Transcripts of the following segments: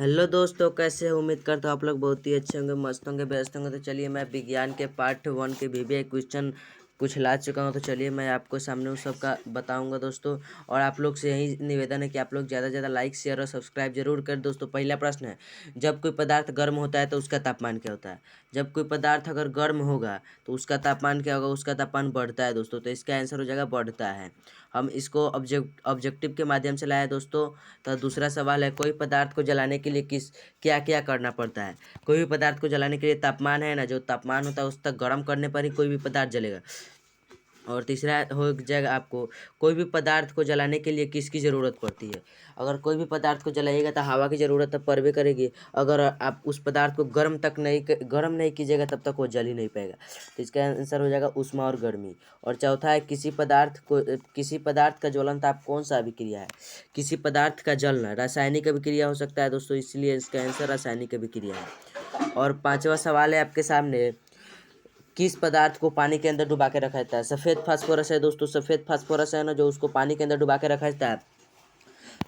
Hello दोस्तों, कैसे हो? उम्मीद करता हूँ आप लोग बहुत ही अच्छे होंगे, मस्त होंगे, व्यस्त होंगे। तो चलिए, मैं विज्ञान के पार्ट 1 के भी क्वेश्चन कुछ ला चुका हूँ। तो चलिए, मैं आपको सामने उस सब का बताऊंगा दोस्तों। और आप लोग से यही निवेदन है कि आप लोग ज़्यादा से ज़्यादा लाइक, शेयर और सब्सक्राइब जरूर करें दोस्तों। पहला प्रश्न है, जब कोई पदार्थ गर्म होता है तो उसका तापमान क्या होता है? जब कोई पदार्थ अगर गर्म होगा तो उसका तापमान क्या होगा? उसका तापमान बढ़ता है दोस्तों। तो इसका आंसर हो जाएगा बढ़ता है। हम इसको ऑब्जेक्टिव के माध्यम से लाए दोस्तों। तो दूसरा सवाल है, कोई पदार्थ को जलाने के लिए क्या क्या करना पड़ता है? कोई भी पदार्थ को जलाने के लिए तापमान है ना, जो तापमान होता है उस तक गर्म करने पर ही कोई भी पदार्थ जलेगा। और तीसरा हो जाएगा आपको, कोई भी पदार्थ को जलाने के लिए किसकी ज़रूरत पड़ती है? अगर कोई भी पदार्थ को जलाइएगा तो हवा की ज़रूरत तो पड़बे करेगी। अगर आप उस पदार्थ को गर्म नहीं कीजिएगा तब तक वो जल ही नहीं पाएगा। तो इसका आंसर हो जाएगा ऊष्मा और गर्मी। और चौथा है, किसी पदार्थ का ज्वलन ताप कौन सा अभिक्रिया है? किसी पदार्थ का जलना रासायनिक अभिक्रिया हो सकता है दोस्तों, इसलिए इसका आंसर रासायनिक अभिक्रिया है। और पांचवा सवाल है आपके सामने, किस पदार्थ को पानी के अंदर डुबा के रखा जाता है? सफ़ेद फास्फोरस है दोस्तों। सफ़ेद फास्फोरस है ना, जो उसको पानी के अंदर डुबा के रखा जाता है।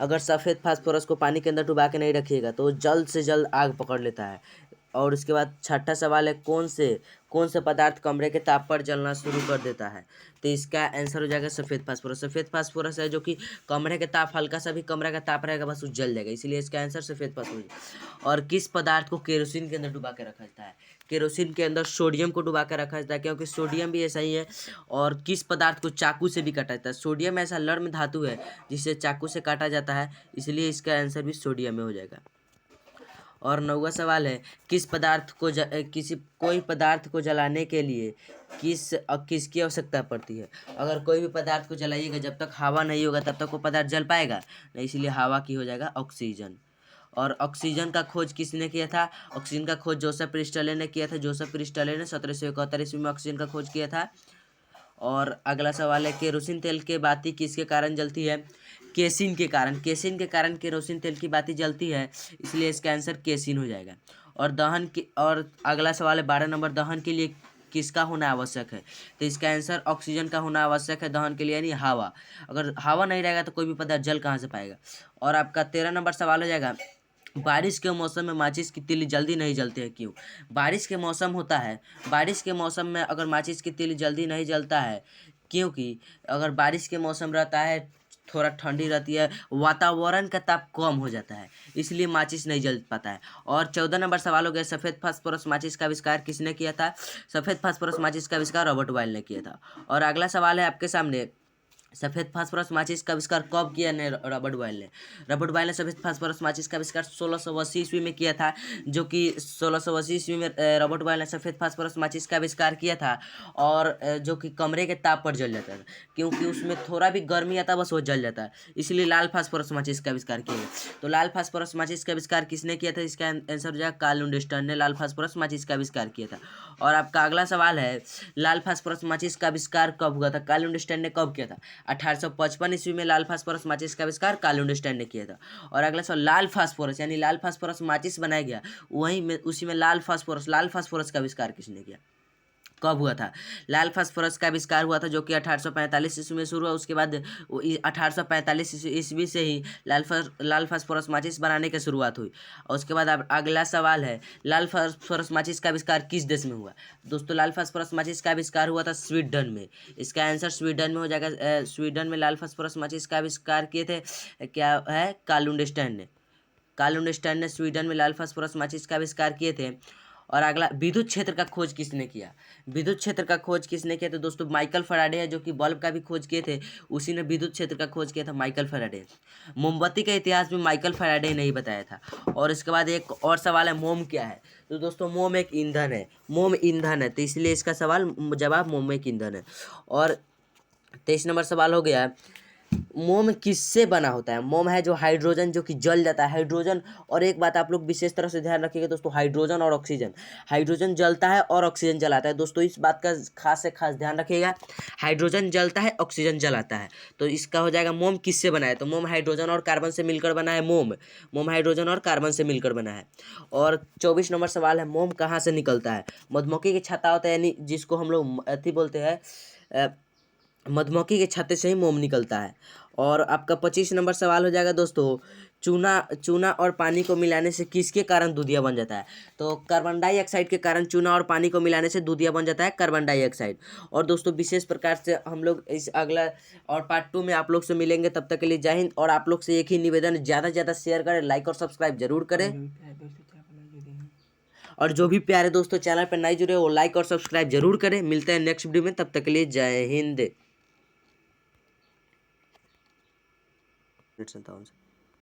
अगर सफ़ेद फास्फोरस को पानी के अंदर डुबा के नहीं रखिएगा तो वो जल्द से जल्द आग पकड़ लेता है। और उसके बाद छठा सवाल है, कौन से पदार्थ कमरे के ताप पर जलना शुरू कर देता है? तो इसका आंसर हो जाएगा सफ़ेद फास्फोरस। सफ़ेद फास्फोरस है जो कि कमरे के ताप, हल्का सा भी कमरे का ताप रहेगा बस वो जल जाएगा, इसीलिए इसका आंसर सफ़ेद फास्फोरस। और किस पदार्थ को केरोसिन के अंदर डुबा के रखा जाता है? केरोसिन के अंदर सोडियम को डुबा के रखा जाता है, क्योंकि सोडियम भी ऐसा ही है। और किस पदार्थ को चाकू से भी काटा जाता है? सोडियम ऐसा लर्म धातु है जिसे चाकू से काटा जाता है, इसलिए इसका आंसर भी सोडियम में हो जाएगा। और नौवा सवाल है, कोई पदार्थ को जलाने के लिए किसकी आवश्यकता पड़ती है? अगर कोई भी पदार्थ को जलाइएगा, जब तक हवा नहीं होगा तब तक वो पदार्थ जल पाएगा नहीं, इसलिए हवा की हो जाएगा ऑक्सीजन। और ऑक्सीजन का खोज किसने किया था? ऑक्सीजन का खोज जोसेफ प्रिस्टले ने किया था। जोसेफ प्रिस्टले ने 1771 ईस्वी में ऑक्सीजन का खोज किया था। और अगला सवाल है, केरोसिन तेल के बाती किसके कारण जलती है? केसिन के कारण केरोसिन तेल की बाती जलती है, इसलिए इसका आंसर केसिन हो जाएगा। और अगला सवाल है 12 नंबर, दहन के लिए किसका होना आवश्यक है? तो इसका आंसर ऑक्सीजन का होना आवश्यक है दहन के लिए, यानी हवा। अगर हवा नहीं रहेगा तो कोई भी पदार्थ जल कहाँ से पाएगा? और आपका 13 नंबर सवाल हो जाएगा, बारिश के मौसम में माचिस की तीली जल्दी नहीं जलते हैं, क्यों? बारिश के मौसम होता है, बारिश के मौसम में अगर माचिस की तीली जल्दी नहीं जलता है, क्योंकि अगर बारिश के मौसम रहता है, थोड़ा ठंडी रहती है, वातावरण का ताप कम हो जाता है, इसलिए माचिस नहीं जल पाता है। और 14 नंबर सवाल हो गया, सफ़ेद फास्फोरस माचिस का आविष्कार किसने किया था? सफ़ेद फास्फोरस माचिस का आविष्कार रॉबर्ट बॉयल ने किया था। और अगला सवाल है आपके सामने, सफ़ेद फास्फोरस माचिस का आविष्कार कब किया ने रॉबर्ट बॉयल ने? रॉबर्ट बॉयल ने सफ़ेद फास्फोरस माचिस का आविष्कार 1680 ईस्वी में किया था, जो कि 1680 ईस्वी में रॉबर्ट बॉयल ने सफ़ेद फास्फोरस माचिस का आविष्कार किया था। और जो कि कमरे के ताप पर जल जाता था, क्योंकि उसमें थोड़ा भी गर्मी आता बस वो जल जाता है, इसलिए लाल फास्फोरस माचिस का आविष्कार किया गया। तो लाल फास्फोरस माचिस का आविष्कार किसने किया था? इसका आंसर हो जाएगा कार्ल लुंडेस्टन ने लाल फास्फोरस माचिस का आविष्कार किया था। और आपका अगला सवाल है, लाल फास्फोरस माचिस का आविष्कार कब हुआ था? कार्ल लुंडेस्टन ने कब किया था? 1855 ईस्वी में लाल फास्फोरस माचिस का आविष्कार कार्ल लुंडेस्टन ने किया था। और अगला सवाल, लाल फास्फोरस यानी लाल फास्फोरस माचिस बनाया गया, उसी में लाल फास्फोरस का आविष्कार किसने किया? कब हुआ था? लाल फास्फोरस का आविष्कार हुआ था, जो कि 1845 ईस्वी में शुरू हुआ। उसके बाद 1845 ईस्वी से ही लाल फास्फोरस माचिस बनाने की शुरुआत हुई। और उसके बाद अब अगला सवाल है, लाल फास्फोरस माचिस का आविष्कार किस देश में हुआ? दोस्तों, लाल फास्फोरस माचिस का आविष्कार हुआ था स्वीडन में, इसका आंसर स्वीडन में हो जाएगा। स्वीडन में लाल फास्फोरस माचिस का आविष्कार किए थे, क्या है? कार्ल लुंडेस्टाइन ने स्वीडन में लाल फास्फोरस माचिस का आविष्कार किए थे। और अगला, विद्युत क्षेत्र का खोज किसने किया? विद्युत क्षेत्र का खोज किसने किया? तो दोस्तों माइकल फैराडे है, जो कि बल्ब का भी खोज किए थे, उसी ने विद्युत क्षेत्र का खोज किया था, माइकल फैराडे। मोमबत्ती का इतिहास में माइकल फैराडे ने ही बताया था। और इसके बाद एक और सवाल है, मोम क्या है? तो दोस्तों मोम एक ईंधन है, तो इसलिए इसका जवाब मोम एक ईंधन है। और 23 नंबर सवाल हो गया, मोम किससे बना होता है? मोम है जो हाइड्रोजन, जो कि जल जाता है, हाइड्रोजन। और एक बात आप लोग विशेष तरह से ध्यान रखिएगा दोस्तों, हाइड्रोजन और ऑक्सीजन, हाइड्रोजन जलता है और ऑक्सीजन जलाता है दोस्तों, इस बात का खास से खास ध्यान रखिएगा। हाइड्रोजन जलता है, ऑक्सीजन जलाता है, तो इसका हो जाएगा मोम किससे बना है? तो मोम हाइड्रोजन और कार्बन से मिलकर बना है। मोम हाइड्रोजन और कार्बन से मिलकर बना है। और 24 नंबर सवाल है, मोम कहाँ से निकलता है? मधुमक्खी की छत्ता होता है, यानी जिसको हम लोग अथी बोलते हैं, मधुमक्खी के छत्ते से ही मोम निकलता है। और आपका 25 नंबर सवाल हो जाएगा दोस्तों, चूना चूना और पानी को मिलाने से किसके कारण दूधिया बन जाता है? तो कार्बन डाइऑक्साइड के कारण चूना और पानी को मिलाने से दूधिया बन जाता है कार्बन डाइऑक्साइड। और दोस्तों विशेष प्रकार से हम लोग इस अगला और पार्ट 2 में आप लोग से मिलेंगे। तब तक के लिए जय हिंद। और आप लोग से एक ही निवेदन, ज़्यादा से ज़्यादा शेयर करें, लाइक और सब्सक्राइब जरूर करें। और जो भी प्यारे दोस्तों चैनल पर नए जुड़े वो लाइक और सब्सक्राइब जरूर करें। मिलते हैं नेक्स्ट वीडियो में, तब तक के लिए जय हिंद।